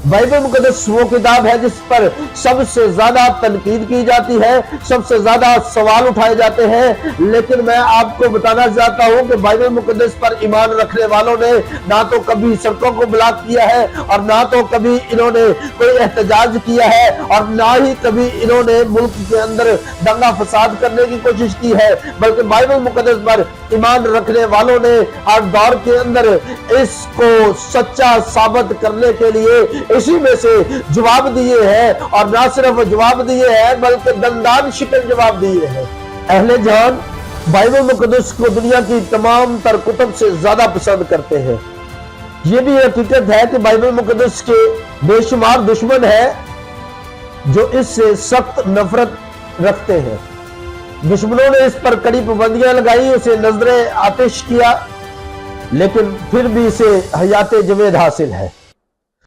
Bible मुकद्दस वो किताब है जिस पर सबसे ज्यादा तनकीद की जाती है, सबसे ज्यादा सवाल उठाए जाते हैं। लेकिन मैं आपको बताना चाहता हूं कि बाइबल मुकद्दस पर ईमान रखने वालों ने ना तो कभी सड़कों को ब्लॉक किया है और ना तो कभी इन्होंने कोई एहतजाज किया है और ना ही कभी इन्होंने मुल्क के अंदर दंगा फसाद करने की कोशिश की है, बल्कि बाइबल मुकद्दस पर ईमान रखने वालों ने हर दौर के अंदर इसको सच्चा साबित करने के लिए इसी में से जवाब दिए हैं, और ना सिर्फ जवाब दिए हैं बल्कि दंदान शिकन जवाब दिए हैं। अहले जहान बाइबल मुकद्दस को दुनिया की तमाम तर कुतुब से ज्यादा पसंद करते हैं। यह भी हकीकत है कि बाइबल मुकद्दस के बेशुमार दुश्मन है जो इससे सख्त नफरत रखते हैं। दुश्मनों ने इस पर कड़ी पाबंदियां लगाई, उसे नजरे आतिश किया, लेकिन फिर भी इसे हयात जवेद हासिल है।